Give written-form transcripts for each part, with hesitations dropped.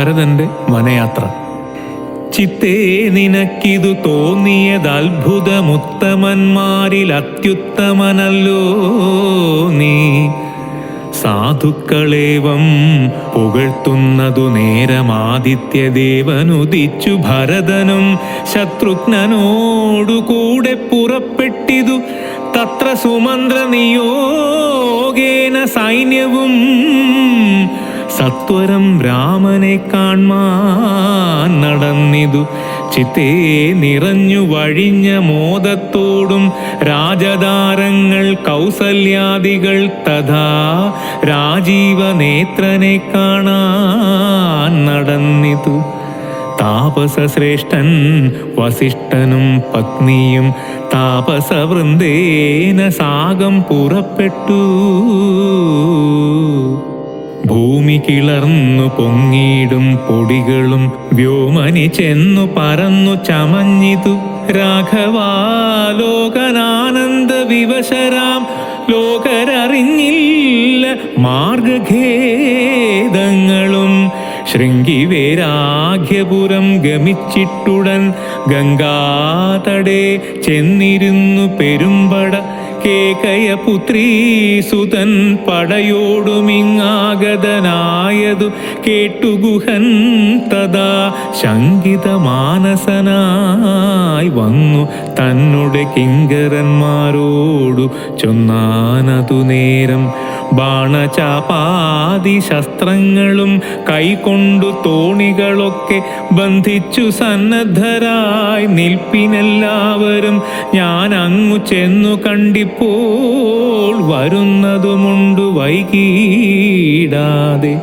ഭരതന്റെ വനയാത്ര. ചിത്തേ നിനക്കിതു തോന്നിയത് അത്ഭുതമുത്തമന്മാരിൽ അത്യുത്തമനല്ലോ നീ. സാധുക്കളേവം പുകഴ്ത്തുന്നതു നേരമാദിത്യദേവനുദിച്ചു ഭരതനും ശത്രുഘ്നനോടു കൂടെ പുറപ്പെട്ടിതു. തത്ര സുമന്ത്ര നിയോഗേന സൈന്യവും സത്വരം രാമനെ കാൺമാൻ നടന്നിതു. ചിത്തേ നിറഞ്ഞു വഴിഞ്ഞ മോദത്തോടും രാജധാരങ്ങൾ കൗസല്യാദികൾ തഥാ രാജീവനേത്രനെ കാണാൻ നടന്നിതു. താപസശ്രേഷ്ഠൻ വസിഷ്ഠനും പത്നിയും താപസവൃന്ദേന സാഗം പുറപ്പെട്ടു. ഭൂമി കിളർന്നു പൊങ്ങിയിടും പൊടികളും വ്യോമനി ചെന്നു പറന്നു ചമഞ്ഞിതു. രാഘവാലോകനാനന്ദ വിവശരാം ലോകരറിഞ്ഞില്ല മാർഗഖേദങ്ങളും. ശൃംഗിവേരാഘ്യപുരം ഗമിച്ചിട്ടുടൻ ഗംഗാതടേ ചെന്നിരുന്നു പെരുമ്പട. കേകയപുത്രീസുതൻ പടയോടുമിങ്ങാഗതനായതു കേട്ടുഗുഹൻ തഥാ ശങ്കിതമാനസനായി വന്നു തന്നുടെ കിങ്കരന്മാരോടു ചൊന്നാനതു നേരം. ബാണചാപാദി ശസ്ത്രങ്ങളും കൈകൊണ്ടു തോണികളൊക്കെ ബന്ധിച്ചു സന്നദ്ധരായി നിൽപ്പിനെല്ലാവരും. ഞാൻ അങ്ങു ചെന്നു കണ്ടിപ്പോൾ വരുന്നതുമുണ്ടു വൈകീടാതെ.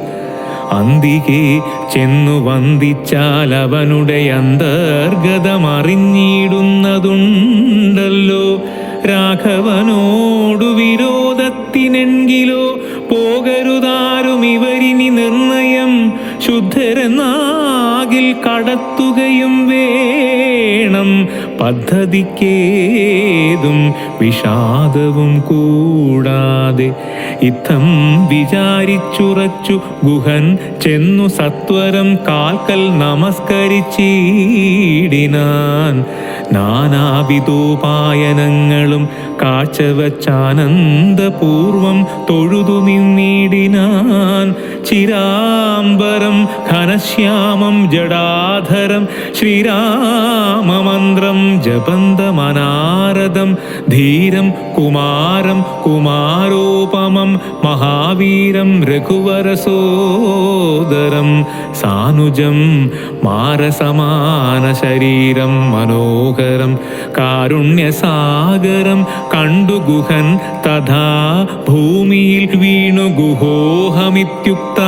അന്തികെ ചെന്നു വന്ദിച്ചാൽ അവനുടെ അന്തർഗതമറിഞ്ഞിടുന്നതുണ്ടല്ലോ. രാഘവനോടു വിരോധത്തിനെങ്കിലോ പോകരുതാരും ഇവരിനി നിർണയം. ശുദ്ധരെന്നാകിൽ കടത്തുകയും വേണം പദ്ധതിക്കേതും വിഷാദവും കൂടാതെ. ഇത്തം വിചാരിച്ചുറച്ചു ഗുഹൻ ചെന്നു സത്വരം കാൽക്കൽ നമസ്കരിച്ചിടിനാൻ. നാനാവിധോപായനങ്ങളും കാഴ്ചവച്ചാനന്ദപൂർവം തൊഴുതു നിന്നിടിനാൻ. ചിരാംബരം ഘനശ്യാമം ജടാധരം ശ്രീരാമമന്ത്രം ജപന്തമനാരദം. ധീരം കുമാരം കുമാരോപമം മഹാവീരം രഘുവരസോദരം. സാനുജം മാരസമാന ശരീരം മനോഹരം കാരുണ്യസാഗരം കണ്ടു ഗുഹൻ. തഥാ ഭൂമിയിൽ വീണു ഗുഹോഹമിത്യുക്ത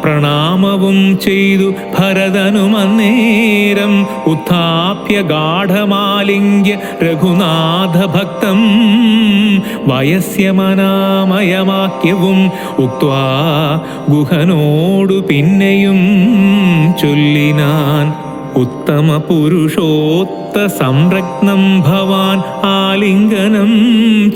പ്രണാമവും ചെയ്തു ഭരതനുമന്നേരം. ഉത്ഥാപ്യ ഗാഠമാലിംഗ്യ രഘുനാഥ ഭക്തം വയസ്യമനാമയവാക്യവും ഉക്ത്വാ ഗുഹനോടു പിന്നെയും ചൊല്ലിനാൻ. ഉത്തമ പുരുഷോത്ത സംരത്നം ഭവാൻ ആലിംഗനം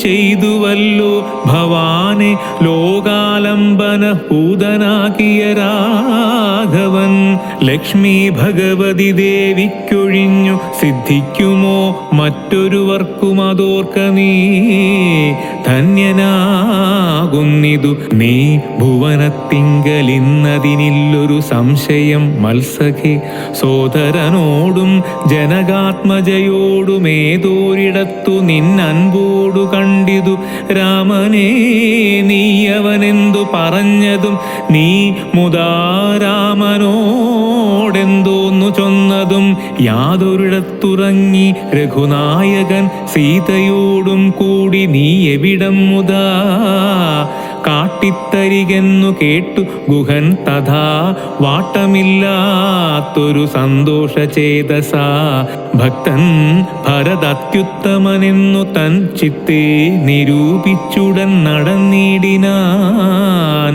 ചെയ്തുവല്ലോ. ഭവാനെ ലോകാലംബന ഭൂതനാക്കിയ രാഘവൻ. ലക്ഷ്മി ഭഗവതി ദേവിക്കൊഴിഞ്ഞു സിദ്ധിക്കുമോ മറ്റൊരുവർക്കും അതോർക്ക നീ. ധന്യനാകുന്നിതു നീ ഭുവനത്തിങ്കലിന്നതിനില്ലൊരു സംശയം മത്സഖേ. സോദരനോടും ജനകാത്മജയോടുമേതോരിടത്തു നിന്നൻപോടു കണ്ടിതു രാമനെ. നീയവനെന്തു പറഞ്ഞതും നീ മുതാ രാമനോടെന്തോന്നു ചൊന്നതും. യാതൊരിടത്തുറങ്ങി രഘുനായകൻ സീതയോടും കൂടി നീ എവിടം മുതാ കാട്ടിത്തരികെന്നു കേട്ടു ഗുഹൻ. തഥാ വാട്ടമില്ലാത്തൊരു സന്തോഷചേതസ ഭക്തൻ ഭരതത്യുത്തമനെന്നു തൻ ചിത്തേ നിരൂപിച്ചുടൻ നടന്നിടിനാൻ.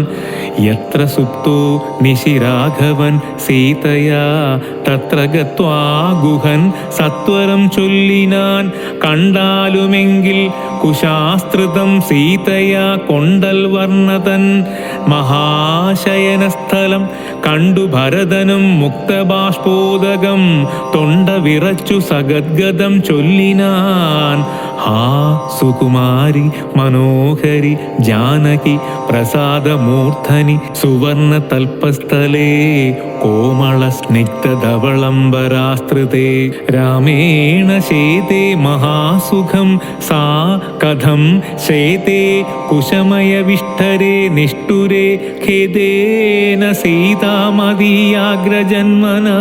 യത്ര സുപ്തോ നിശിരാഘവൻ സീതയാ തത്ര ഗത്വാ ഗുഹൻ സത്വരം ചൊല്ലിനാൻ. കണ്ടാലുമെങ്കിൽ കുശാസ്ത്രിതം സീതയാ കൊണ്ടൽ വർണ്ണതൻ മഹാശയനസ്ഥലം. കണ്ടു ഭരതനും മുക്തബാഷ്പോദകം തൊണ്ട വിറച്ചു സഗദ്ഗതം ചൊല്ലിനാൻ. ഹാ സുകുമാരി മനോഹരി ജാനകി പ്രസാദമൂർധനി സുവർണ തൽപസ്ഥലേ കോമള സ്നിഗ്ധധവളംബരാസ്തൃതേ രാമേണ ശേതേ മഹാസുഖം സാ കഥം ശേതേ കുശമയവിഷ്ഠരേ നിഷ്ഠുരേ ഖേദേന സീതാമതീയാഗ്രജന്മനാ.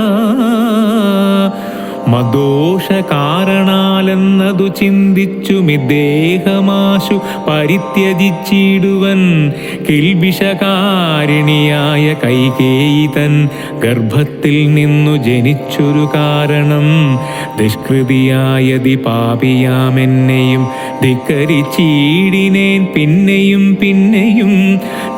മദോഷകാരണാലെന്നതു ചിന്തിച്ചു മിദ്ദേഹമാശു പരിത്യജിച്ചിടുവൻ. കിൽബിഷകാരിണിയായ കൈകേയി തൻ ഗർഭത്തിൽ നിന്നു ജനിച്ചൊരു കാരണം. ദുഷ്കൃതിയായതി പാപിയാമെന്നെയും ധിക്കരിച്ചീടിനേൻ പിന്നെയും പിന്നെയും.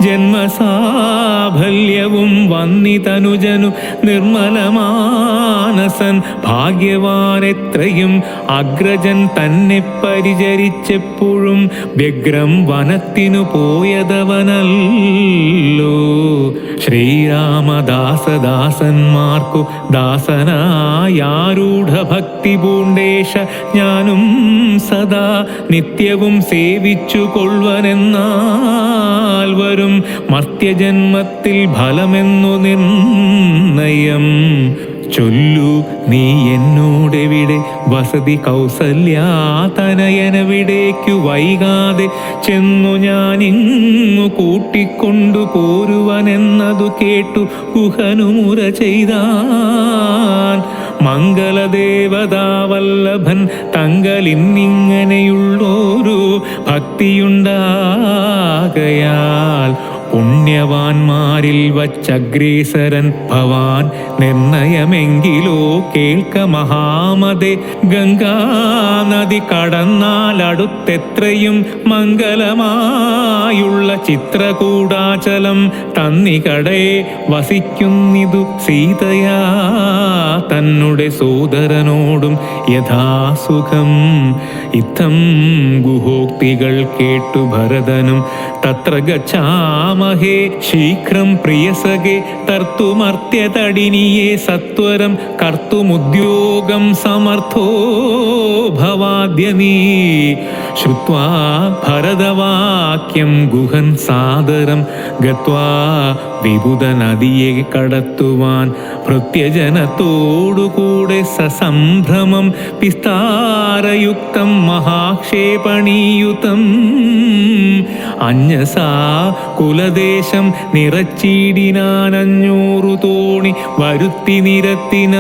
ജന്മസാഫല്യവും വന്നിതനുജനു നിർമ്മലമാനസൻ ഭാഗ്യവാനെത്രയും അഗ്രജൻ തന്നെ പരിചരിച്ചെപ്പോഴും വ്യഗ്രം വനത്തിനു പോയതവനല്ലോ. ശ്രീരാമദാസദാസന്മാർക്കു ദാസനായാരൂഢ ഭക്തി പൂണ്ടേശ ഞാനും സദാ നിത്യവും സേവിച്ചു കൊള്ളുവനെന്നാൽ വരും മർത്യജന്മത്തിൽ ഫലമെന്നു നിർണയം. ചൊല്ലു നീ എന്നോടെവിടെ വസതി കൗസല്യാതനയനവിടേക്കു വൈകാതെ ചെന്നു ഞാനിങ്ങു കൂട്ടിക്കൊണ്ടു പോരുവനെന്നതു കേട്ടു ഗുഹനുമുര ചെയ്താൻ. മംഗളദേവതാവല്ലഭൻ തങ്കലിന്നിങ്ങനെയുള്ളൊരു ഭക്തിയുണ്ടാകയാൽ പുണ്യവാന്മാരിൽ വച്ചഗ്രേസരൻ ഭവാൻ നിർണയമെങ്കിലോ കേൾക്ക മഹാമതേ. ഗംഗാനദി കടന്നാൽ അടുത്തെത്രയും മംഗലമായുള്ള ചിത്രകൂടാചലം തന്നികടേ വസിക്കുന്നിതു സീതയാ തന്നുടെ സോദരനോടും യഥാസുഖം. ഇത്തം ഗുഹോക്തികൾ കേട്ടു ഭരതനും തത്ര ഗച്ഛാമഹേ ശീഘ്രം പ്രിയസഖേ തർത്തുമർത്യതടിനിയെ സത്വരം കർത്തുമുദ്യോഗം സമർത്ഥോ ഭവാദ്യ നീ. ശ്രുത്വാ ഭരതവാക്യം ഗുഹൻ സാദരം ഗത്വാ വിബുധനദിയെ കടത്തുവാൻ ഭൃത്യജനത്തോടുകൂടെ സസംഭ്രമം വിസ്താരയുക്തം മഹാക്ഷേപണീയുതം. അന്യസാ കുലദേശം നിറച്ചിടിനാനഞ്ഞൂറു തോണി വരുത്തി നിരത്തിനാൻ.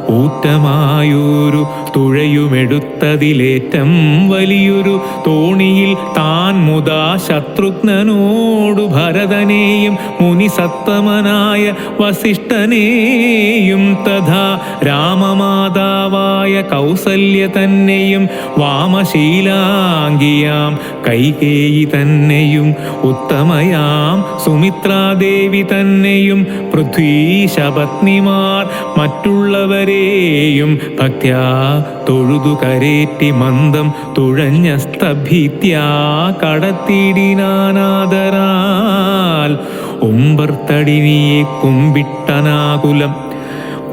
ഊറ്റമായൊരു തുഴയുമെടുത്തതിലേറ്റം വലിയൊരു തോണിയിൽ താൻ മുതാ ശത്രുഘ്നനോടു ഭരതനെയും മുനിസത്തമനായ വസിഷ്ഠനെയും തഥാ രാമമാതാവായ കൗസല്യ തന്നെയും വാമശീലാംഗിയാം കൈകേയി തന്നെയും ഉത്തമയാം സുമിത്രാദേവി തന്നെയും പൃഥ്വീശപത്നിമാർ മറ്റുള്ളവരെയും ഭക്ത്യാ തൊഴുതു കരേറ്റി മന്ദം തുഴഞ്ഞ സ്തഭീത്യാ കടത്തിടിനാനാദരാൽ. ഉമ്പർത്തടിനിയെ കുമ്പിട്ടനാകുലം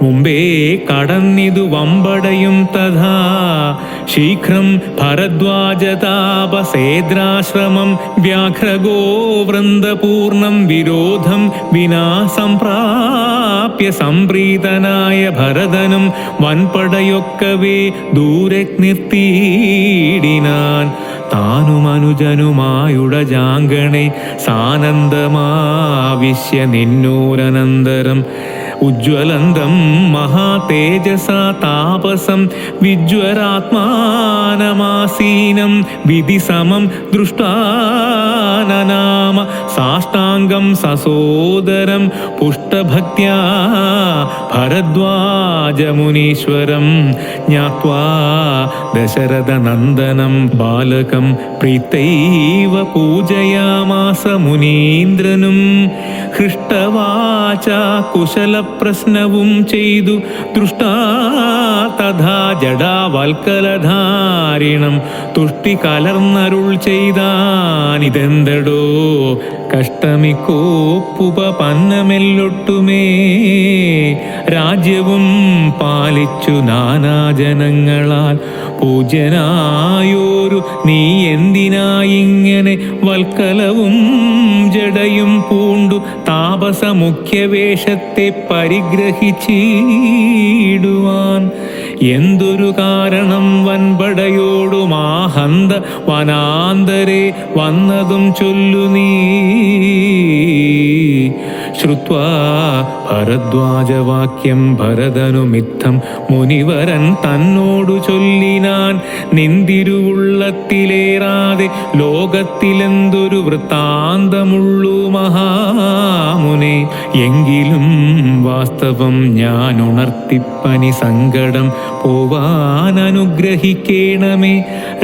മുമ്പേ കടന്നിതു വമ്പടയും തഥാ. ശീഘ്രം ഭരദ്വാജതാപസേദ്രാശ്രമം വ്യാഘ്രഗോവൃന്ദപൂർണം വിരോധം വിനാ സംപ്രാപ്യ സംപ്രീതനായ ഭരതനും വൻപടയൊക്കവേ ദൂരെ നിർത്തിയിടിനാൻ. താനുമനുജനുമായുടജാങ്കണെ സാനന്ദമാവിശ്യ നിന്നോരനന്തരം ഉജ്ജ്വലന്തം മഹാതേജസാ താപസം വിജ്വരാത്മാനമാസീനം വിധിസമം ദൃഷ്ടാനനാമ സാഷ്ടാംഗം സസോദരം പുഷ്ടഭക്ത്യാ ഭരദ്വാജമുനീശ്വരം ജ്ഞാത്വാ ദശരഥനന്ദനം ബാലകം പ്രീതൈവ പൂജയാമാസ മുനീന്ദ്രനും ഹൃഷ്ടവാച കുശലപ്രശ്നവും ചെയ്തു ദൃഷ്ടാ തഥാ ജഡാവൽക്കലധാരിണം തുഷ്ടി കലർന്നരുൾ ചെയ്താനിതെന്തടോ കഷ്ടമിക്കോപ്പുപന്നമെല്ലൊട്ടുമേ രാജ്യവും പാലിച്ചു നാനാജനങ്ങളാൽ പൂജ്യനായോരു നീ എന്തിനായിങ്ങനെ വൽക്കലവും ജഡയും പൂണ്ടു താപസമുഖ്യവേഷത്തെ പരിഗ്രഹിച്ചിടുവാൻ എന്തൊരു കാരണം വൻപടയോടുമാഹന്ത വനാന്തരെ വന്നതും ചൊല്ലു നീ ശ്രുത്വാ ഭരദ്വാജവാക്യം ഭരതനുമിത്തം മുനിവരൻ തന്നോടു ചൊല്ലിനാൻ നിന്തിരുവുള്ളത്തിലേറാതെ ലോകത്തിലെന്തൊരു വൃത്താന്തമുള്ളു മഹാമുനെ എങ്കിലും വാസ്തവം ഞാൻ ഉണർത്തിപ്പനി സങ്കടം പോവാൻ അനുഗ്രഹിക്കേണമേ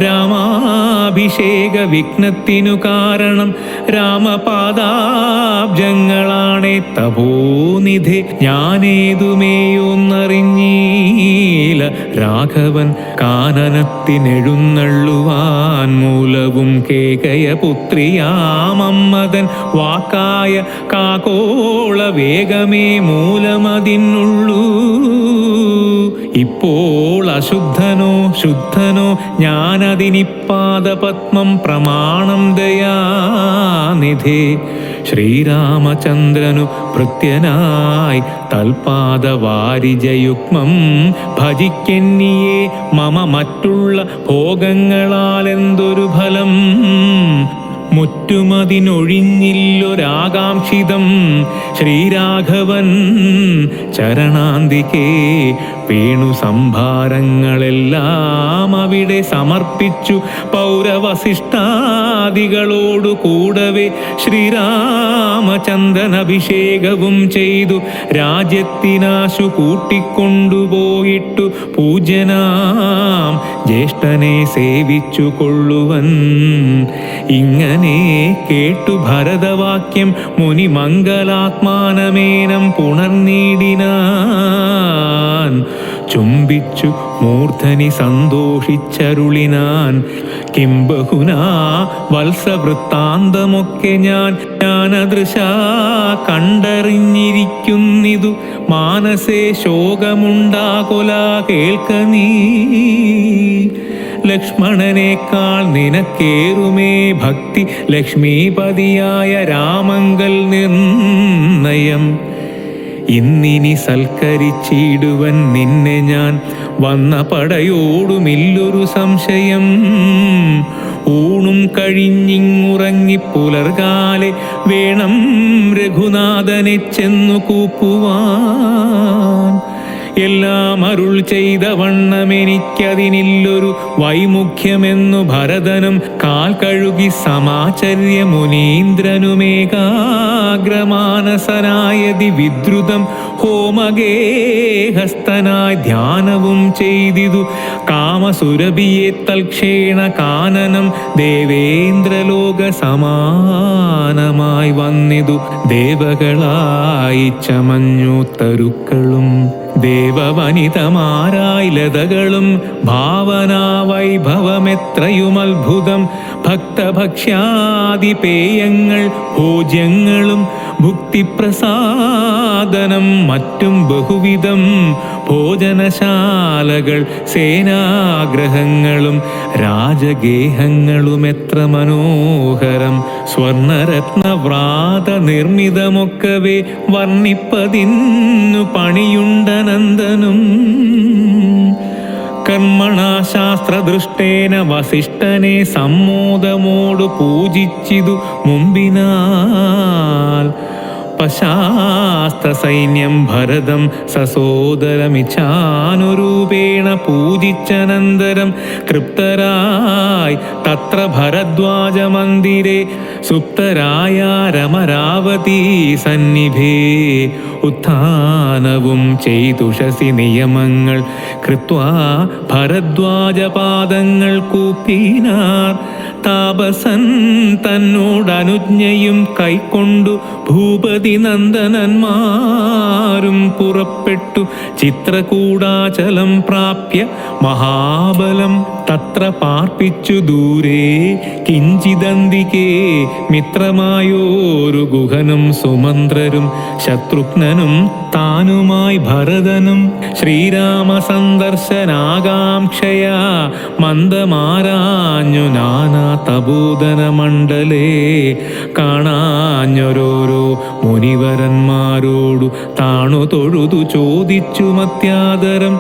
രാമാഭിഷേക വിഘ്നത്തിനു കാരണം രാമപാദാബ്ജങ്ങളാണേ തപോനിധി ഞാനേതുമേയൊന്നറിഞ്ഞീല രാഘവൻ കാനനത്തിനെഴുന്നള്ളുവാൻ മൂലവും കേകയപുത്രിയാമമ്മതൻ വാക്കായ കാകോള വേഗമേ മൂലമതിനുള്ളൂ ഇപ്പോൾ അശുദ്ധനോ ശുദ്ധനോ ഞാനതിനിപ്പാദപത്മം പ്രമാണം ദയാനിധേ ശ്രീരാമചന്ദ്രനു ഭൃത്യനായി തൽപാദവാരിജയുഗ്മം ഭജിക്കെന്നിയേ മമ മറ്റുള്ള ഭോഗങ്ങളാലെന്തൊരു ഫലം മുറ്റുമതിനൊഴിഞ്ഞില്ലൊരാകാംക്ഷിതം ശ്രീരാഘവൻ ചരണാന്തികേ വേണു സംഭാരങ്ങളെല്ലാം അവിടെ സമർപ്പിച്ചു പൗരവസിഷ്ഠാദികളോടു കൂടവേ ശ്രീരാമചന്ദ്രൻ അഭിഷേകവും ചെയ്തു രാജ്യത്തിനാശു കൂട്ടിക്കൊണ്ടുപോയിട്ടു പൂജ്യനാം ജ്യേഷ്ഠനെ സേവിച്ചു കൊള്ളുവൻ ഇങ്ങനെ കേട്ടു ഭരതവാക്യം മുനി മംഗലാത്മാനമേനം പുണർനീടിനാൻ ചുംബിച്ചു മൂർധനി സന്തോഷിച്ചരുളിനാൻ കിംബഹുനാ വത്സവൃത്താന്തമൊക്കെ ഞാനദൃശാ കണ്ടറിഞ്ഞിരിക്കുന്നിതു മാനസേ ശോകമുണ്ടാകൊല കേൾക്ക നീ ലക്ഷ്മണനേക്കാൾ നിനക്കേറുമേ ഭക്തി ലക്ഷ്മീപതിയായ രാമങ്കൽ നിർണയം ഇന്നിനി സൽക്കരിച്ചിടുവൻ നിന്നെ ഞാൻ വന്ന പടയോടുമില്ലൊരു സംശയം ഊണും കഴിഞ്ഞിങ്ങുറങ്ങി പുലർകാലെ വേണം രഘുനാഥനെ ചെന്നു കൂപ്പുവാൻ എല്ലാം അരുൾ ചെയ്ത വണ്ണമെനിക്കതിനില്ലൊരു വൈമുഖ്യമെന്നു ഭരതനും കാൽ കഴുകി സമാചര്യ മുനീന്ദ്രനുമേകാഗ്രമാനസനായതി വിദ്രുതം ഹോമഗേഹസ്തനായി ധ്യാനവും ചെയ്തിതു കാമസുരഭിയെ തൽക്ഷേണ കാനനം ദേവേന്ദ്രലോക സമാനമായി വന്നിതു ദേവകളായി ചമഞ്ഞു തരുക്കളും ദേവവനിതമാരായി ലതകളും ഭാവനാ വൈഭവമെത്രയും അത്ഭുതം ഭക്തഭക്ഷ്യാദിപേയങ്ങൾ ഭോജ്യങ്ങളും ഭുക്തിപ്രസാദനം മറ്റും ബഹുവിധം ഭോജനശാലകൾ സേനാഗ്രഹങ്ങളും രാജഗേഹങ്ങളും എത്ര മനോഹരം സ്വർണരത്നവ്രാത നിർമ്മിതമൊക്കവേ വർണ്ണിപ്പതിന്നു പണിയുണ്ടനന്ദനും കർമ്മണാ ശാസ്ത്രദൃഷ്ടേന വസിഷ്ഠനെ സമ്മോദമോടു പൂജിച്ചിതു മുമ്പിനാൽ പശാസ്ത്രസൈന്യം ഭരതം സസോദരമിച്ഛാനുരൂപേണ പൂജിച്ചനന്തരം തൃപ്തരായി തത്ര ഭരദ്വാജമന്ദിരേ സുപ്തരായ രമരാവതീ സന്നിഭേ ഉത്ഥാനവും ചെയ്തുഷസി നിയമങ്ങൾ കൃത്വാ ഭരദ്വാജപാദങ്ങൾ കൂപ്പിനാർ. താപസൻ തന്നോടനുജ്ഞയും കൈക്കൊണ്ടു ഭൂപതി നന്ദനന്മാരും പുറപ്പെട്ടു ചിത്രകൂടാചലം പ്രാപ്യ മഹാബലം തത്ര പാർപ്പിച്ചു ദൂരെ കിഞ്ചിദന്തികേ മിത്രമായോരു ഗുഹനും സുമന്ത്രരും ശത്രുഘ്നനും താനുമായി ഭരതനും ശ്രീരാമ സന്ദർശനാകാംക്ഷയാ മന്ദമാരാഞ്ഞു നാനാ തപോധന മണ്ഡലേ കാണാഞ്ഞൊരോരോ മുനിവരന്മാരോടു താണു തൊഴുതു ചോദിച്ചു മത്യാദരം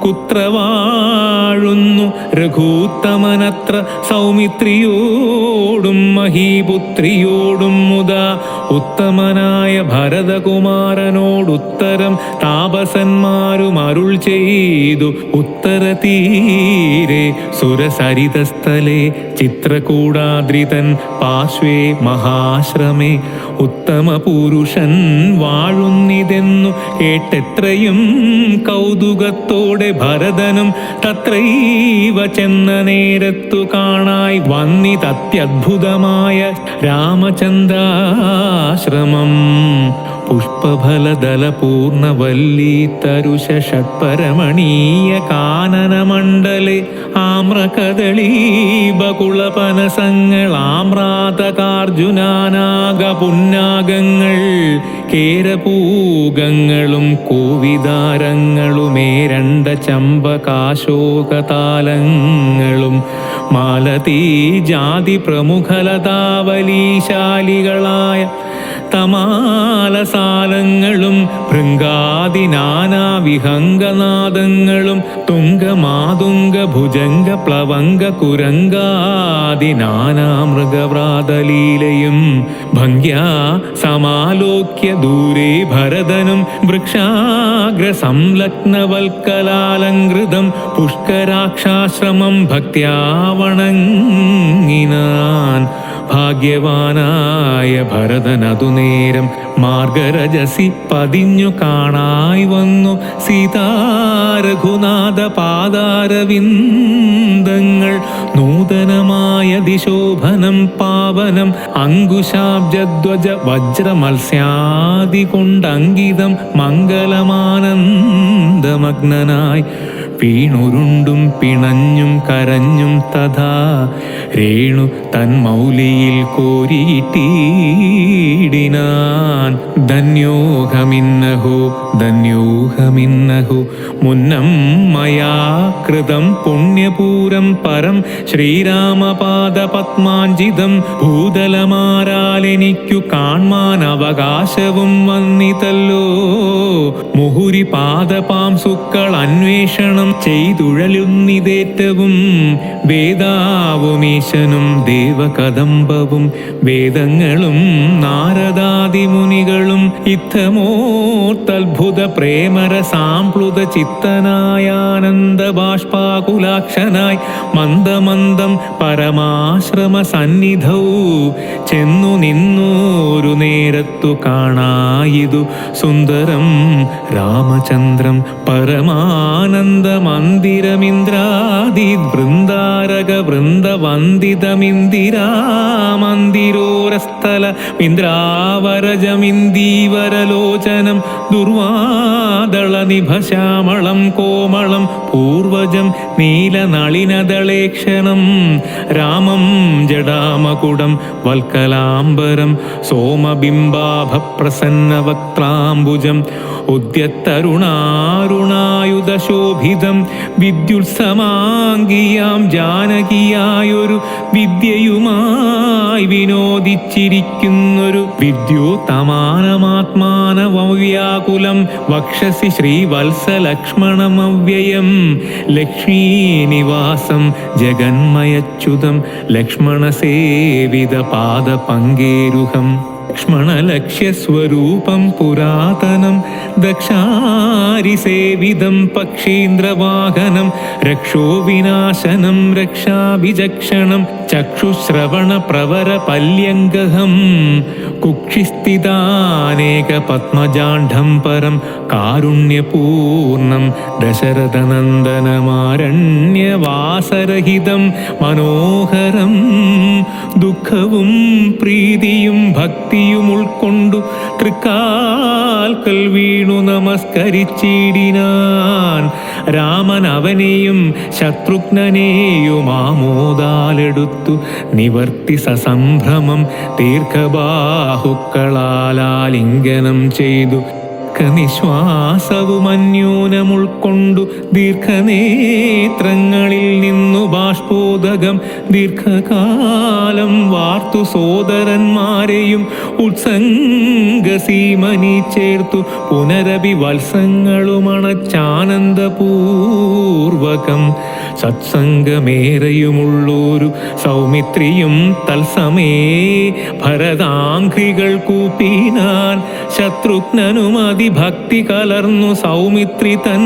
കുത്ര വാഴുന്നു രഘൂത്തമനത്ര സൗമിത്രിയോടും മഹീപുത്രിയോടും മുതാ ഉത്തമനായ ഭരതകുമാരനോടുത്തരം താപസന്മാരും അരുൾ ചെയ്തു ഉത്തരതീരെ സുരസരിതസ്ഥലേ ചിത്രകൂടാദ്രിതൻ പാർശ്വേ മഹാശ്രമേ ഉത്തമ പുരുഷൻ വാഴുന്നിതെന്നു കേട്ടെത്രയും കൗതുകത്തോടെ ഭരതനും തത്രൈവ ചെന്ന നേരത്തു കാണായി വന്നിതത്യദ്ഭുതമായ രാമചന്ദ്രാശ്രമം പുഷ്പഫലദലപൂർണവല്ലീ തരുഷ ഷട്പരമണീയ കാനനമണ്ഡലെ ആമ്രകദളീ ബകുളപനസങ്ങൾ ആമ്രാതകാർജുനാനാഗ പുന്നാഗങ്ങൾ കേരപൂഗങ്ങളും കോവിതാരങ്ങളുമേരണ്ട ചമ്പകാശോകതാലങ്ങളും മാലതീ ജാതി പ്രമുഖലതാവലീശാലികളായ തമാലസാലങ്ങളും ഭൃംഗാദിനാനാവിഹംഗനാദങ്ങളും തുംഗമാതുംഗ ഭുജംഗ പ്ലവംഗ കുരംഗാദിനാനാമൃഗവ്രാതലീലയും ഭംഗ്യാ സമാലോക്യ ദൂരെ ഭരതനും വൃക്ഷാഗ്ര സംലഗ്നവൽക്കലാലങ്കൃതം പുഷ്കരാക്ഷാശ്രമം ഭക്ത്യാ വണങ്ങിനാൻ. ഭാഗ്യവാനായ ഭരതനതു നേരം മാർഗരജസി പതിഞ്ഞു കാണായി വന്നു സീതാരഘുനാഥ പാദാരവിന്ദങ്ങൾ നൂതനമായ ദിശോഭനം പാവനം അങ്കുശാബ്ജധ്വജ വജ്രമത്സ്യാദി കൊണ്ടങ്കിതം മംഗലമാനന്ദമഗ്നനായി വീണുരുണ്ടും പിണഞ്ഞും കരഞ്ഞും തഥാ രേണു തൻ മൗലിയിൽ കോരിയിട്ടീടിനാൻ. ധന്യോഹമിന്നഹോ ധന്യോഹമിന്നഹോ മുന്നം മയാ കൃതം പുണ്യപൂരം പരം ശ്രീരാമപാദ പത്മാഞ്ജിതം ഭൂതലമാരാലെനിക്കു കാൺമാൻ അവകാശവും വന്നിതല്ലോ. മുഹുരി പാദപാംസുക്കൾ അന്വേഷണം ചെയ്തുഴലുന്നിതേറ്റവും വേദാവുമീശനും ദേവകദംബവും വേദങ്ങളും നാരദാദിമുനികളും ഇത്തമോത്തത്ഭുത പ്രേമര സാംപ്ലുത ചിത്തനായാനന്ദ ബാഷ്പാകുലാക്ഷനായി മന്ദമന്ദം പരമാശ്രമ സന്നിധൗ ചെന്നു നിന്നോരു നേരത്തു കാണായിതു സുന്ദരം രാമചന്ദ്രം പരമാനന്ദ മന്ദിരമിന്ദ്രാദി വൃന്ദാരക വൃന്ദവന്ദിതമിന്ദിരാ മന്ദിരോരസ്ഥല ഇന്ദ്രാവരജമിന്ദീവരലോചനം ദുർവാദള നിഭശ്യാമളം കോമളം പൂർവജം നീലനളിനദളേക്ഷണം രാമം ജടാമകുടം വൽക്കലാംബരം സോമബിംബാഭപ്രസന്നവക്ത്രാംബുജം ഉദ്യത്തരുണാരുണായുധശോഭിതം വിദ്യുത്സമാംഗിയാം ജാനകിയായൊരു വിദ്യയുമായി വിനോദിച്ചിരിക്കുന്നൊരു വിദ്യുത്തമാനമാത്മാനവ്യാകുലം വക്ഷസി ശ്രീവത്സലക്ഷ്മണമവ്യയം ലക്ഷ്മീനിവാസം ജഗന്മയച്യുതം ലക്ഷ്മണസേവിത പാദപങ്കേരുഹം ലക്ഷ്മണലക്ഷ്യസ്വരൂപം പുരാതനം ദക്ഷാരിസേവിതം പക്ഷീന്ദ്രവാഹനം രക്ഷോവിനാശനം രക്ഷാവിചക്ഷണം ചക്ഷുശ്രവണപ്രവരപല്യംഗഹം കുക്ഷിസ്ഥിതാനേകപത്മജാണ്ഡം പരം കാരുണ്യപൂർണം ദശരഥനന്ദനമാരണ്യവാസരഹിതം മനോഹരം ദുഃഖവും പ്രീതിയും ഭക്തിയും ഉൾക്കൊണ്ടു തൃക്കാൽക്കൽ വീണു നമസ്കരിച്ചിടിനാൻ. രാമൻ അവനെയും ശത്രുഘ്നനെയും ആമോദാലെടുത്തു നിവർത്തി സസംഭ്രമം ദീർഘബാഹുക്കളാലിംഗനം ചെയ്തു നിശ്വാസവും അന്യൂനമുൾക്കൊണ്ടു ദീർഘനേത്രങ്ങളിൽ നിന്നു ബാഷ്പോദകം ദീർഘകാലം വാർത്തു സോദരന്മാരെയും ഉത്സംഗസീമനി ചേർത്തു പുനരപി വത്സങ്ങളുമണച്ചാനന്ദപൂർവകം സത്സംഗമേറെയുമുള്ളൊരു സൗമിത്രിയും തത്സമയേ ഭരതാംഘ്രികൾ കൂപ്പിനാൻ. ശത്രുഘ്നനും ഭക്തി കലർന്നു സൗമിത്രി തൻ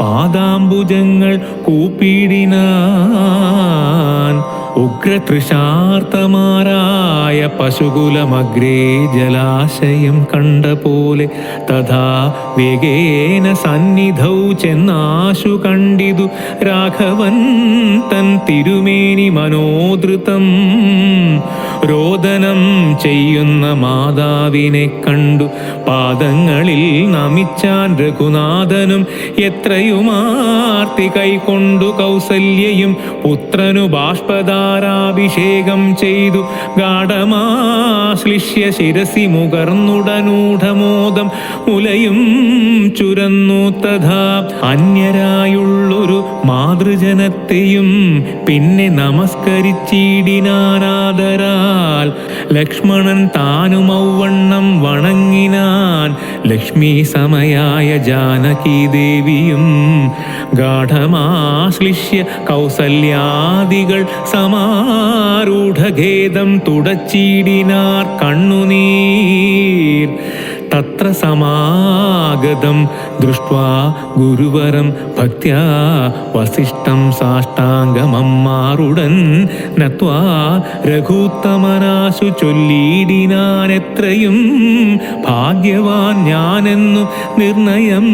പാദാംബുജങ്ങൾ കൂപ്പിടിനാൻ. ഉഗ്രതൃഷാർത്തമാരായ പശുകുലമഗ്രേ ജലാശയം കണ്ട പോലെ തഥാ വേഗേന സന്നിധൗ ചെന്നാശു കണ്ടിതു രാഘവൻ തൻ തിരുമേനി മനോധൃതം. രോദനം ചെയ്യുന്ന മാതാവിനെ കണ്ടു പാദങ്ങളിൽ നമിച്ചാൻ രഘുനാഥനും. എത്രയുമാർത്തി കൈക്കൊണ്ടു കൗസല്യയും പുത്രനു ബാഷ്പധാരാഭിഷേകം ചെയ്തു ഗാഠമാശ്ലിഷ്യ ശിരസി മുകർന്നുടനൂഢമോദം മുലയും ചുരന്നു. തഥാ അന്യരായുള്ളൊരു മാതൃജനത്തെയും പിന്നെ നമസ്കരിച്ചിടിനാനാദരാൽ. ലക്ഷ്മണൻ താനുമൗവണ്ണം വണങ്ങിനാൻ. ലക്ഷ്മി സമയായ ജാനകി ദേവിയും ഗാഠമാശ്ലിഷ്യ കൗസല്യാദികൾ സമാരൂഢഖേദം തുടച്ചിടിനാർ കണ്ണുനീർ. തത്ര സമാഗതം ദൃഷ്ട്വാ ഗുരുവരം ഭക്ത്യാ വസിഷ്ഠം സാഷ്ടാംഗമമ്മാറുടൻ നത്വാ രഘുത്തമനാശു ചൊല്ലിയിടിനാൻ. എത്രയും ഭാഗ്യവാൻ ഞാനെന്നു നിർണയം.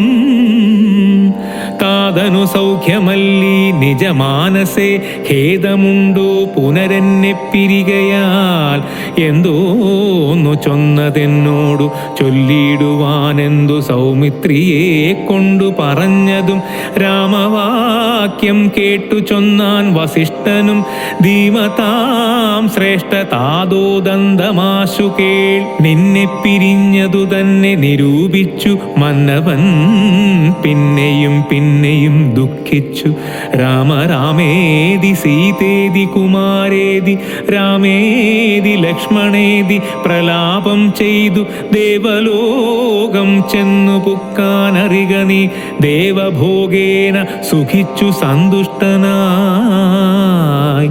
താതനു സൗഖ്യമല്ലി നിജമാനസേ ഖേദമുണ്ടോ പുനരെന്നെ പിരികയാൽ. എന്തോന്നു ചൊന്നതെന്നോടു ചൊല്ലിടുവാനെന്തു സൗമിത്രിയെ കൊണ്ടു പറഞ്ഞതും രാമവാക്യം കേട്ടു ചൊന്നാൻ വസിഷ്ഠനും. ധീമതാം ശ്രേഷ്ഠ താതോദന്തമാശു കേൾ. നിന്നെ പിരിഞ്ഞതു തന്നെ നിരൂപിച്ചു മന്നവൻ പിന്നെയും പിന്നെയും ദുഃഖിച്ചു. രാമ രാമേതി സീതേതി കുമാരേതി രാമേതി ലക്ഷ്മണേതി പ്രലാപം ചെയ്തു ദേവലോകം ചെന്നു പുക്കാനറിക നീ. ദേവഭോഗേന സുഖിച്ചു സന്തുഷ്ടനായി.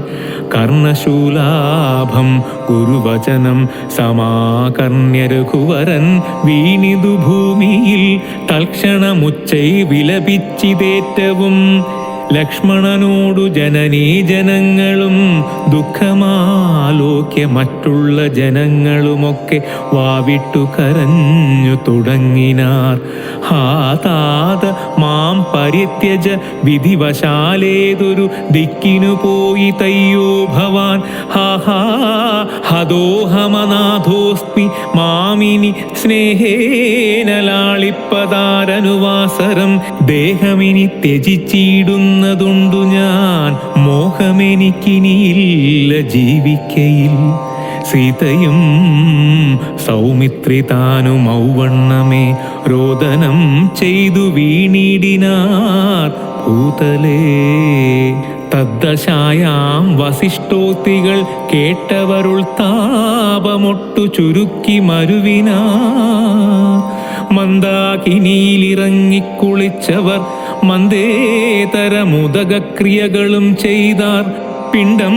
കർണശൂലാഭം ഗുരുവചനം സമാകർണ്യ രഘുവരൻ വീണിതു ഭൂമിയിൽ. തൽക്ഷണമുച്ചൈ വിലപിച്ചിതേറ്റവും. ലക്ഷ്മണനോടു ജനനീജനങ്ങളും ദുഃഖമാലോക്യ മറ്റുള്ള ജനങ്ങളുമൊക്കെ വാവിട്ടു കരഞ്ഞു തുടങ്ങിനാർ. ഹാ താത മാം പരിത്യജ വിധിവശാലേതൊരു ദിക്കിനു പോയി തയ്യോ ഭവാൻ. ഹാ ഹദോഹമനാഥോസ്മി മാമിനി സ്നേഹേന ലാളിപ്പതാരനുവാസരം. ദേഹമിനി ത്യജിച്ചിടുന്നതുണ്ടു ഞാൻ. മോഹമെനിക്കിനിയില്ല ജീവിക്കയിൽ. സീതയും സൗമിത്രി താനും ഔവണ്ണമേ രോദനം ചെയ്തു വീണിടിനാർ ഭൂതലേ. തദ്ദശായാം വസിഷ്ഠോക്തികൾ കേട്ടവരുൾ താപമൊട്ടു ചുരുക്കി മരുവിനാർ. മന്ദാകിനിയിലിറങ്ങിക്കുളിച്ചവർ മന്ദേതരമുദകക്രിയകളും ചെയ്താർ. പിണ്ഡം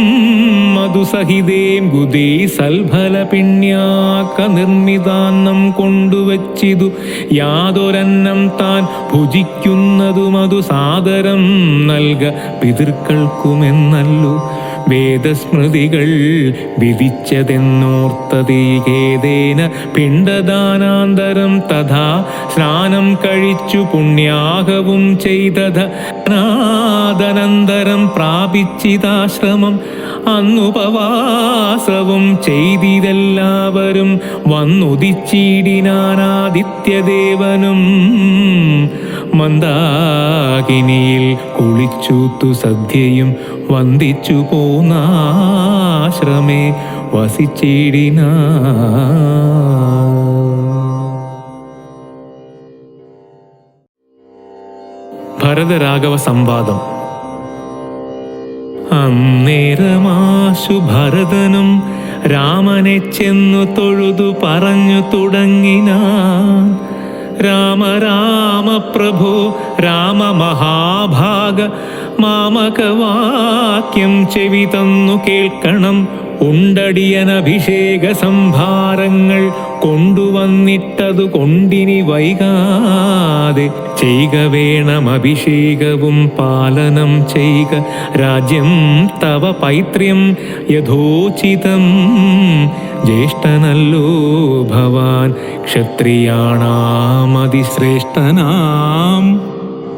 മധുസഹിതേം ഗുദേ സൽഫല പിണ്യാക നിർമ്മിതാന്നം കൊണ്ടുവച്ചിതു യാതൊരന്നം താൻ ഭുജിക്കുന്നതു മധു സാദരം നൽക പിതൃക്കൾക്കുമെന്നല്ലു വേദസ്മൃതികൾ വിധിച്ചതെന്നോർത്തതീകേതേന പിണ്ഡദാനാന്തരം തഥാ സ്നാനം കഴിച്ചു പുണ്യാഹവും ചെയ്തത നാദനന്തരം പ്രാപിച്ചിതാശ്രമം അന്നുപവാസവും ചെയ്തിതെല്ലാവരും വന്നുദിച്ചിടിനാനാദിത്യദേവനും മന്ദാകിനിയിൽ കുളിച്ചൂത്തു സദ്യയും വന്ദിച്ചു പോന്നാശ്രമേ വസിച്ചിടിന. ഭരതരാഘവ സംവാദം. അന്നേരമാശു ഭരതനും രാമനെ ചെന്നു തൊഴുതു പറഞ്ഞു തുടങ്ങിനാൻ. രാമ രാമ പ്രഭോ രാമ മഹാഭാഗ മാമകവാക്യം ചെവി തന്നു കേൾക്കണം. ഉണ്ടടിയനഭിഷേക സംഭാരങ്ങൾ കൊണ്ടുവന്നിട്ടതു കൊണ്ടിനി വൈകാതെ ചെയ്ക വേണം അഭിഷേകവും പാലനം ചെയ്ക. രാജ്യം തവ പൈത്ര്യം യഥോചിതം ജ്യേഷ്ഠനല്ലോ ഭവാൻ ക്ഷത്രിയാണാമതിശ്രേഷ്ഠനാം.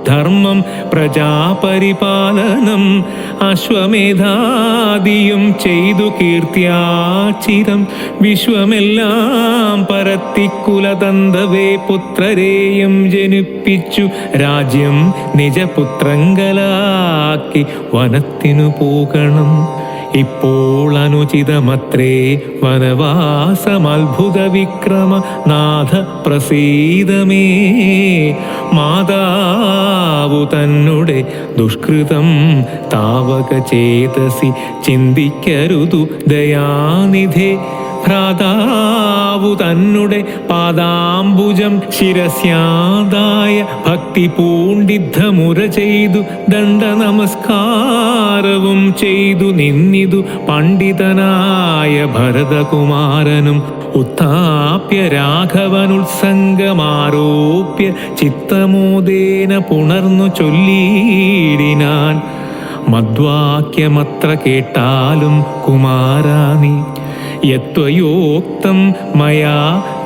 ധർമ്മം പ്രജാപരിപാലനം അശ്വമേധാദിയും ചെയ്തു കീർത്തിയാചിരം. വിശ്വമെല്ലാം പരത്തിക്കുലതന്തവേ പുത്രരെയും ജനിപ്പിച്ചു രാജ്യം നിജപുത്രങ്കലാക്കി വനത്തിനു പോകണം. ഇപ്പോൾ അനുചിതമത്രേ വനവാസമത്ഭുത വിക്രമ നാഥ പ്രസീദമേ. മാതാവു തന്നുടെ ദുഷ്കൃതം താവക ചേതസി ചിന്തിക്കരുതു ദയാനിധേ. ഭ്രാതാവു തന്നുടെ പാദാംബുജം ശിരസ്യാദായ ഭക്തി പൂണ്ടിദ്ധമുര ചെയ്തു ദണ്ഡ നമസ്കാരവും ചെയ്തു നിന്നിതു പണ്ഡിതനായ ഭരതകുമാരനും. ഉത്ഥാപ്യ രാഘവനുത്സംഗമാരോപ്യ ചിത്തമോദേന പുണർന്നു ചൊല്ലിയിടിനാൻ. മദ്വാക്യമത്ര കേട്ടാലും കുമാരാനി യത്വയോക്തം മയാ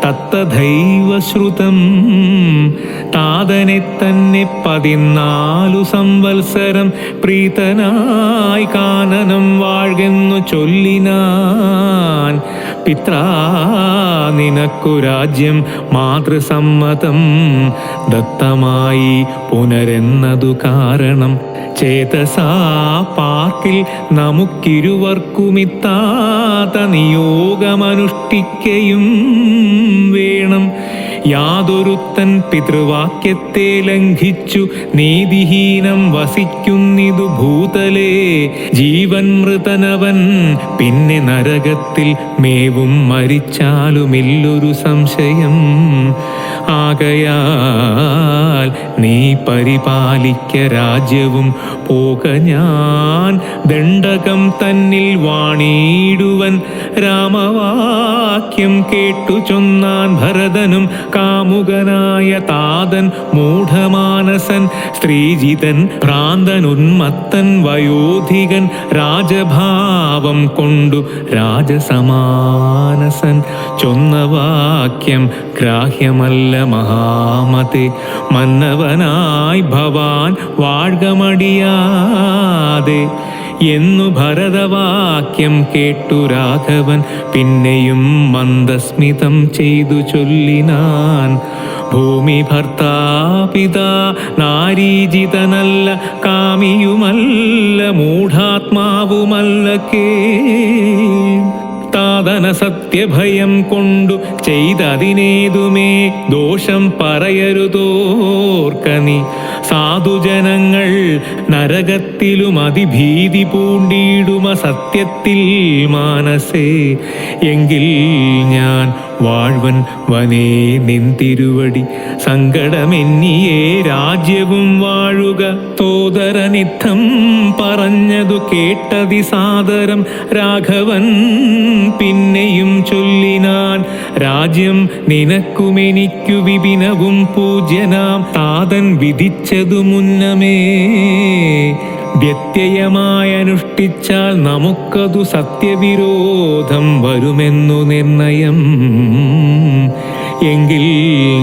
തത്തഥൈവ ശ്രുതം. താതനെ തന്നെ 14 സംവത്സരം പ്രീതനായി കാനനം വാഴ്കെന്നു ചൊല്ലിനാൻ. പിത്രാ നിനക്കു രാജ്യം മാതൃസമ്മതം ദത്തമായി പുനരെന്നതു കാരണം. ചേതസാ പാർക്കിൽ നമുക്കിരുവർക്കുമിത്താത നിയോഗമനുഷ്ഠിക്കയും വേണം. യാതൊരുത്തൻ പിതൃവാക്യത്തെ ലംഘിച്ചു നീതിഹീനം വസിക്കുന്നിതു ഭൂതലേ. ജീവൻ മൃതനവൻ പിന്നെ നരകത്തിൽ മേവും മരിച്ചാലുമില്ലൊരു സംശയം. ആകയാൽ നീ പരിപാലിക്ക രാജ്യവും പോക ഞാൻ ദണ്ഡകം തന്നിൽ വാണിടുവൻ. രാമവാക്യം കേട്ടു ചൊന്നാൻ ഭരതനും കാമുകനായ താതൻ മൂഢമാനസൻ. സ്ത്രീജിതൻ ഭ്രാന്തൻ ഉന്മത്തൻ വയോധികൻ രാജഭാവം കൊണ്ടു രാജസമാനസൻ. ചൊന്ന വാക്യം ഗ്രാഹ്യമല്ല മഹാമതേ. മന്നവനായി ഭവാൻ വാഴ്കമടിയാതെ എന്നു ഭരതവാക്യം കേട്ടു രാഘവൻ പിന്നെയും മന്ദസ്മിതം ചെയ്തു ചൊല്ലിനാൻ. ഭൂമി ഭർത്താപിതാ നാരീജിതനല്ല കാമിയുമല്ല മൂഢാത്മാവുമല്ല കേ. താതന സത്യഭയം കൊണ്ടു ചെയ്തതിനേതുമേ ദോഷം പറയരുതോർക്കനി. സാധുജനങ്ങൾ നരകത്തിലും അതിഭീതി പൂണ്ടിടുമ സത്യത്തിൽ മാനസേ. എങ്കിൽ ഞാൻ വാഴ്വൻ വനേ നിന്തിരുവടി സങ്കടമെന്നിയേ രാജ്യവും വാഴുക. സോദരനിത്തം പറഞ്ഞതു കേട്ടതി സാദരം രാഘവൻ പിന്നെയും ചൊല്ലിനാൻ. രാജ്യം നിനക്കുമെനിക്കു വിപിനവും പൂജ്യനാം താതൻ വിധിച്ചതു മുന്നമേ. വ്യത്യയമായി അനുഷ്ഠിച്ചാൽ നമുക്കതു സത്യവിരോധം വരുമെന്നു നിർണയം. എങ്കിൽ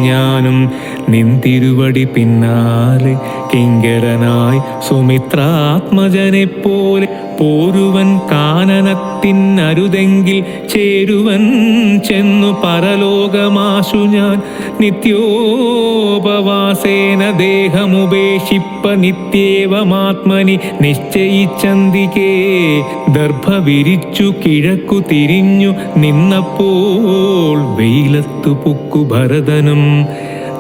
ഞാനും നിന്തിരുവടി പിന്നാലെ കിങ്കരനായി സുമിത്രാത്മജനെപ്പോലെ പോരുവൻ. കാനനത്തിനരുതെങ്കിൽ ചേരുവൻ ചെന്നു പരലോകമാശു ഞാൻ. നിത്യോപവാസേന ദേഹമുപേക്ഷിപ്പ നിത്യേവമാത്മനി നിശ്ചയിച്ചന്തികേ. ദർഭ വിരിച്ചു കിഴക്കു തിരിഞ്ഞു നിന്നപ്പോൾ വെയിലത്തു പുക്കു ഭരതനും.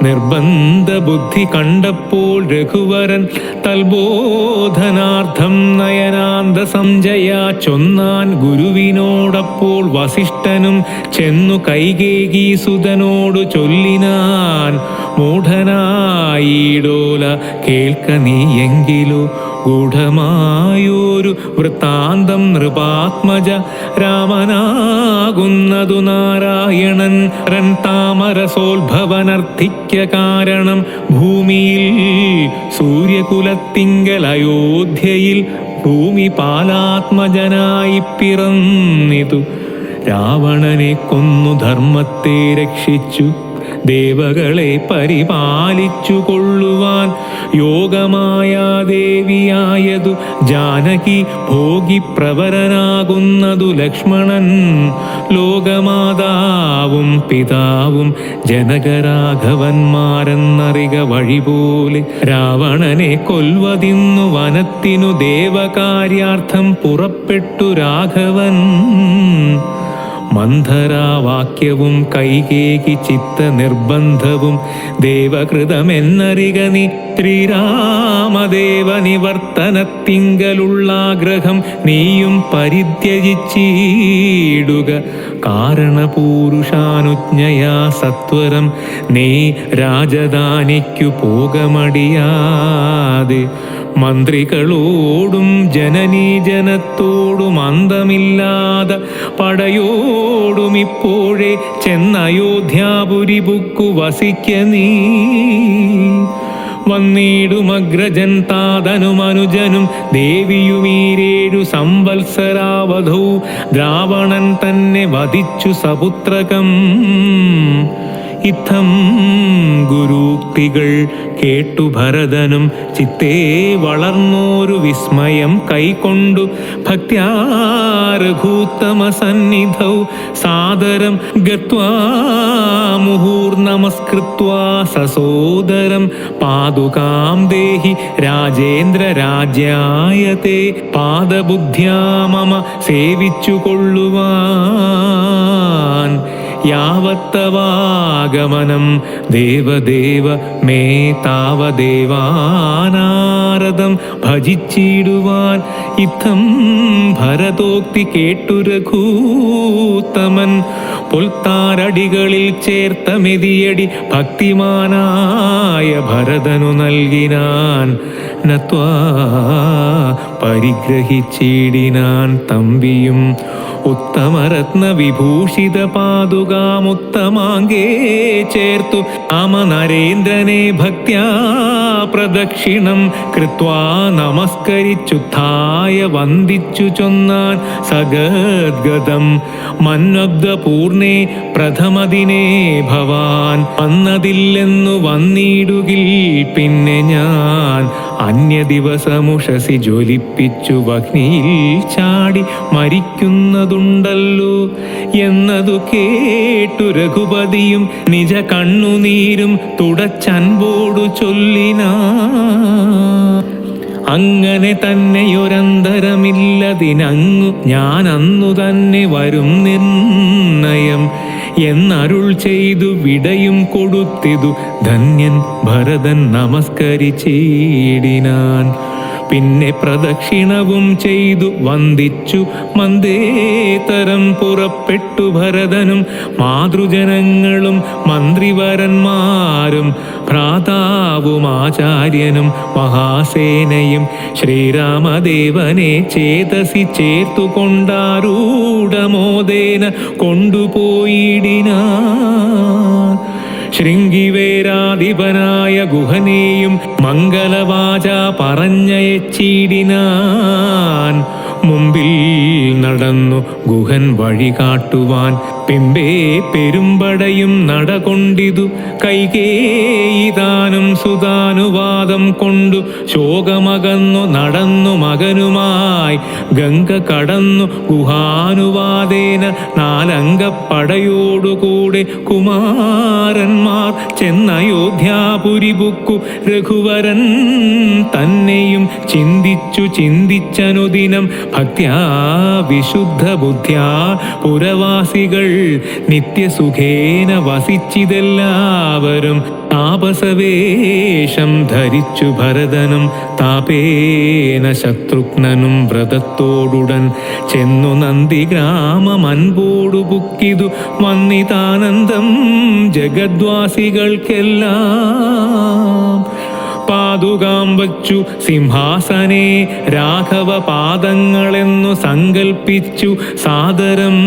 നിർബന്ധ ബുദ്ധി കണ്ടപ്പോൾ രഘുവരൻ തൽബോധനാർത്ഥം നയനാന്ത സംജയ ചൊന്നാൻ ഗുരുവിനോടപ്പോൾ വസിഷ്ഠനും ചെന്നു കൈകേയീസുതനോടു ചൊല്ലിനാൻ. മൂഢനായിടോല കേൾക്ക നീയെങ്കിലോ ഗൂഢമായൊരു വൃത്താന്തം നൃപാത്മജ. രാമനാകുന്നതു നാരായണൻ താമരസോത്ഭവനർത്ഥിക്ക കാരണം. ഭൂമിയിൽ സൂര്യകുലത്തിങ്കൽ അയോധ്യയിൽ ഭൂമി പാലാത്മജനായി പിറന്നിതു. രാവണനെ കൊന്നു ധർമ്മത്തെ രക്ഷിച്ചു ദേവകളെ പരിപാലിച്ചു കൊള്ളുവാൻ. യോഗമായാ ദേവിയായതു ജാനകി ഭോഗിപ്രവരനാകുന്നതു ലക്ഷ്മണൻ. ലോകമാതാവും പിതാവും ജനകരാഘവന്മാരെന്നറിക വഴിപോലെ. രാവണനെ കൊൽവതിന്നു വനത്തിനു ദേവകാര്യാർത്ഥം പുറപ്പെട്ടു രാഘവൻ. മന്ധരാവാക്യവും കൈകേകി ചിത്ത നിർബന്ധവും ദേവകൃതമെന്നറിക നീ. ശ്രീരാമദേവ നിവർത്തനത്തിങ്കലുള്ളാഗ്രഹം നീയും പരിത്യജിച്ചിടുക. കാരണപൂരുഷാനുജ്ഞയാ സത്വരം നീ രാജധാനിക്കു പോകമടിയാതെ. മന്ത്രികളോടും ജനനീജനത്തോടും അന്തമില്ലാതെ പടയോടും ഇപ്പോഴേ ചെന്നയോധ്യാപുരി പുക്കു വസിക്ക നീ. വന്നിടുമഗ്രജൻ താതനുമനുജനും ദേവിയുമീരേഴു സംവത്സരാവധൗ. ദ്രാവണൻ തന്നെ വധിച്ചു സപുത്രകം. ഇത്തം ഗുരൂക്തികൾ കേട്ടു ഭരതനും ചിത്തേ വളർന്നോരു വിസ്മയം കൈക്കൊണ്ടു. ഭക്ത്യാ രഘൂത്തമ സന്നിധൗ സാദരം ഗത്വാ മുഹൂർനമസ്കൃത്വാ സസോദരം. പാദുകാം ദേഹി രാജേന്ദ്ര രാജ്യായത്തെ. പാദബുദ്ധ്യാ മമ സേവിച്ചു കൊള്ളുവാൻ. യാവത്തവാഗമനം ദേവദേവ മേ താവദേവാനാരദം ഭജിച്ചിടുവാൻ. ഇത്തം ഭരതോക്തി കേട്ടു രഘൂത്തമൻ പുൽത്താരടികളിൽ ചേർത്ത മെതിയടി ഭക്തിമാനായ ഭരതനു നൽകിനാൻ. നത്വാ പരിഗ്രഹിച്ചിടിനാൻ തമ്പിയും. ഉത്തമരത്ന വിഭൂഷിത പാദുകാമുത്തമാങ്കേ ചേർത്തു രാമനരേന്ദ്രനെ ഭക്ത്യാ പ്രദക്ഷിണം കൃത്വാ നമസ്കരിച്ചുത്ഥായ വന്ദിച്ചു ചൊന്നാൻ. സഗദ്ഗതം മന്വബ്ദപൂർണേ പ്രഥമദിനേ ഭവാൻ. വന്നതില്ലെന്നു വന്നിടുകിൽ പിന്നെ ഞാൻ അന്യദിവസമുഷസി ജ്വലിപ്പിച്ചു വഹ്നിയിൽ ചാടി മരിക്കുന്നതുണ്ടല്ലോ എന്നതു കേട്ടു രഘുപതിയും നിജ കണ്ണുനീരും തുടച്ചൻപോടു ചൊല്ലിനാ. അങ്ങനെ തന്നെയൊരന്തരമില്ലതിനങ്ങു ഞാൻ അന്നു തന്നെ വരും നിർണയം. എന്നരുൾ ചെയ്തു വിടയും കൊടുത്തിതു ധന്യൻ ഭരതൻ നമസ്കരിച്ചിടിനാൻ. പിന്നെ പ്രദക്ഷിണവും ചെയ്തു വന്ദിച്ചു മന്ദേതരം പുറപ്പെട്ടു ഭരതനും മാതൃജനങ്ങളും മന്ത്രിവരന്മാരും ഭ്രാതാവും ആചാര്യനും മഹാസേനയും ശ്രീരാമദേവനെ ചേതസി ചേർത്തുകൊണ്ടാരൂഢമോദേന കൊണ്ടുപോയിടിനാൻ. ശൃംഗിവേരാധിപനായ ഗുഹനെയും മംഗളവാച പറഞ്ഞയച്ചിടിനാൻ. മുമ്പിൽ നടന്നു ഗുഹൻ വഴി കാട്ടുവാൻ പിമ്പേ പെരുമ്പടയും നടകൊണ്ടിതു കൈകേയിതാനും സുതാനുവാദം കൊണ്ടു ശോകമകന്നു നടന്നു മകനുമായി ഗംഗ കടന്നു ഗുഹാനുവാദേന നാലംഗപ്പടയോടുകൂടെ കുമാരന്മാർ ചെന്നയോധ്യാപുരി ബുക്കു. രഘുവരൻ തന്നെയും ചിന്തിച്ചനുദിനം ഭക്ത്യാ വിശുദ്ധ ബുദ്ധ്യാ പുരവാസികൾ നിത്യസുഖേന വസിച്ചിതെല്ലാവരും. താപസവേഷം ധരിച്ചു ഭരതനും താപേന ശത്രുഘ്നനും വ്രതത്തോടുടൻ ചെന്നു നന്ദിഗ്രാമം അൻപോടു ബുക്കിതു വന്നിതാനന്ദം ജഗദ്വാസികൾക്കെല്ലാം. പാതുകാം വച്ചു സിംഹാസനേ രാഘവ പാദങ്ങളെന്നു സങ്കൽപ്പിച്ചു സാദരം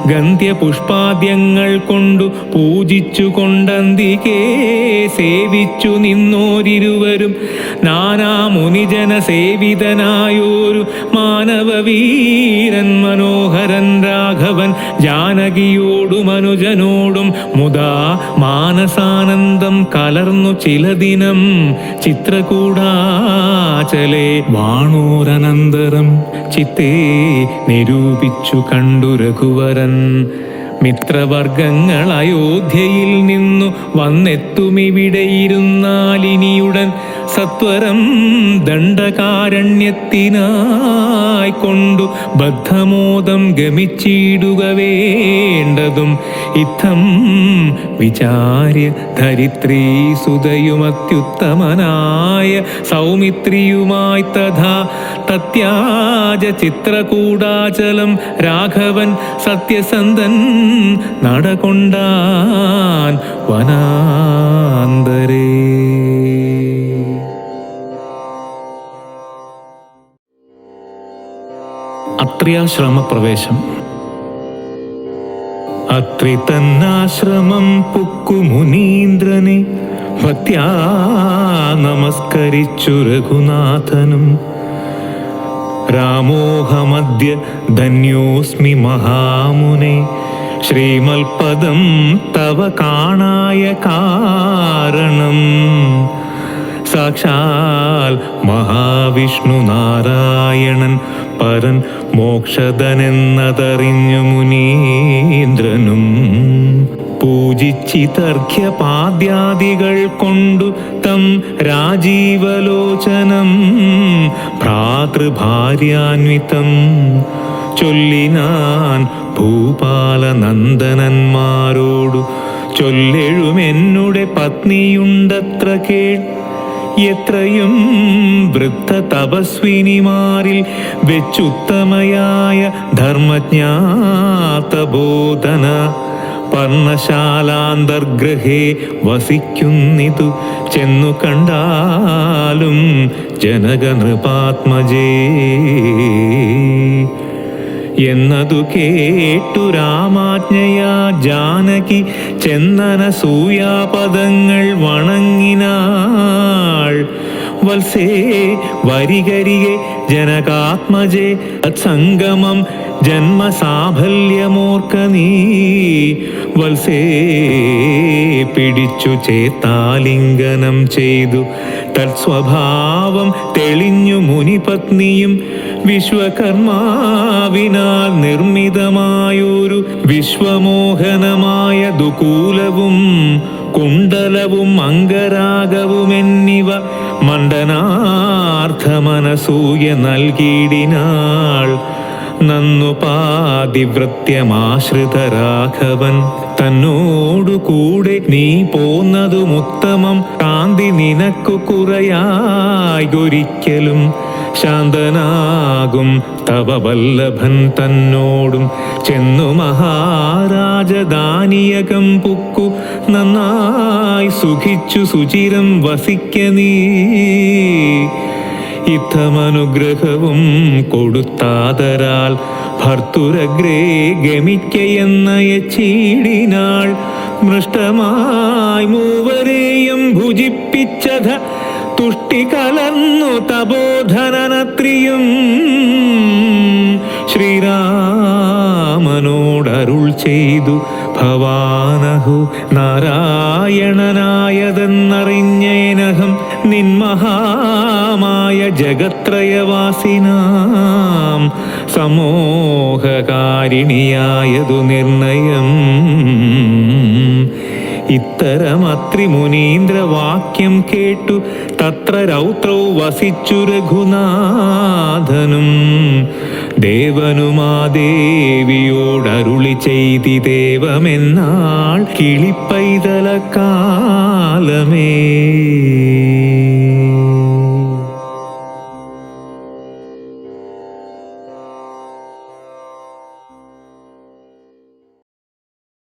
ഗന്ധ്യപുഷ്പാദ്യങ്ങൾ കൊണ്ടു പൂജിച്ചു കൊണ്ടന്തികേ സേവിച്ചു നിന്നോരിരുവരും. നാനാമുനിജന സേവിതനായോരു മാനവവീരൻ മനോഹരൻ രാഘവൻ ജാനകിയോടും അനുജനോടും മുദാ മാനസാനന്ദം കലർന്നു ചില ദിനം ചിത്രകൂടാചലേ വാണോരനന്തരം ചിത്തേ നിരൂപിച്ചു കണ്ടു രഘുവരൻ. മിത്രവർഗങ്ങൾ അയോധ്യയിൽ നിന്നു വന്നെത്തുമിവിടെയിരുന്നാലിനിയുടൻ സത്വരം ദണ്ഡകാരണ്യത്തിനായി കൊണ്ടു ബദ്ധമോദം ഗമിച്ചിടുക വേണ്ടതും. ഇത്തം വിചാര്യ ധരിത്രീ സുതയുമത്യുത്തമനായ സൗമിത്രിയുമായി തഥാ തത്യാജ ചിത്രകൂടാചലം രാഘവൻ സത്യസന്ധൻ നടകൊണ്ടാൻ വനാന്തരേ. അത്രിയാശ്രമപ്രവേശം. അത്രി തന്നാശ്രമം പുക്കു മുനീന്ദ്രനെ ഭക്ത്യാ നമസ്കരിച്ചു രഘുനാഥനും. രാമോഹമദ്യ ധന്യോസ്മി മഹാമുനെ ശ്രീമൽപദം തവ കാണായ കാരണം. സാക്ഷാൽ മഹാവിഷ്ണു നാരായണൻ പരൻ മോക്ഷദനെന്നതറിഞ്ഞു മുനീന്ദ്രനും. പൂജിച്ചിതർഘ്യപാദ്യാദികൾ കൊണ്ടു തം രാജീവലോചനം ഭ്രാതൃഭാര്യാന്വിതം ചൊല്ലിനാൻ ഭൂപാലനന്ദനന്മാരോടു. ചൊല്ലെഴുമെന്നുടെ പത്നിയുണ്ടത്ര കേൾ. എത്രയും വൃദ്ധ തപസ്വിനിമാരിൽ വെച്ചുത്തമയായ ധർമ്മജ്ഞാതബോധന പർണശാലാന്തർഗ്രഹേ വസിക്കുന്നിതു ചെന്നു കണ്ടാലും ജനകനൃപാത്മജേ. എന്നതു കേട്ടു രാമാജ്ഞയാ ജാനകി ചെന്നനസൂയാപദങ്ങൾ വണങ്ങിനാൾ. വത്സേ വരികരികെ ജനകാത്മജേ തത്സംഗമം ജന്മസാഫല്യമോർക്ക നീ. വത്സേ പിടിച്ചു ചേത്താലിംഗനം ചെയ്തു തത്സ്വഭാവം തെളിഞ്ഞു മുനിപത്നിയും. വിശ്വകർമാവിനാൽ നിർമ്മിതമായൊരു വിശ്വമോഹനമായ ദുകൂലവും കുണ്ടലവും അംഗരാഗവുമെന്നിവ മണ്ഡനാർത്ഥമനസൂയ നൽകിയിടിനാൾ. നന്നു പാതിവൃത്യമാശ്രിത രാഘവൻ തന്നോടു കൂടെ നീ പോന്നതുമുത്തമം. കാന്തി നിനക്കു കുറയായൊരിക്കലും ശാന്തനാകും തവ വല്ലഭൻ തന്നോടും ചെന്നു മഹാരാജദാനിയകം പുക്കു നന്നായി സുഖിച്ചു സുചിരം വസിക്ക നീ. ഇത്തമനുഗ്രഹവും കൊടുത്താതരാൽ ഭർത്തുരഗ്രേ ഗമിക്കയെന്നയച്ചീടിനാൾ. മൃഷ്ടമായി മൂവരെയും ഭുജിപ്പിച്ചത തുഷ്ടി കലർന്നു തപോധനനത്രിയും. ശ്രീരാമനോടരുൾ ചെയ്തു ഭവാനഹു നാരായണനായതെന്നറിഞ്ഞേനഹം നിന്മഹാമായ ജഗത്രയവാസിനാം സമോഹകാരിണിയായതു നിർണയം. ഇത്തരമത്രി മുനീന്ദ്രവാക്യം കേട്ടു തത്ര രൗത്രൗ വസിച്ചു രഘുനാഥനും. ദേവനുമാദേവിയോടരുളി ചെയ്തിദേവമെന്നാൾ കിളിപ്പൈതല കാലമേ.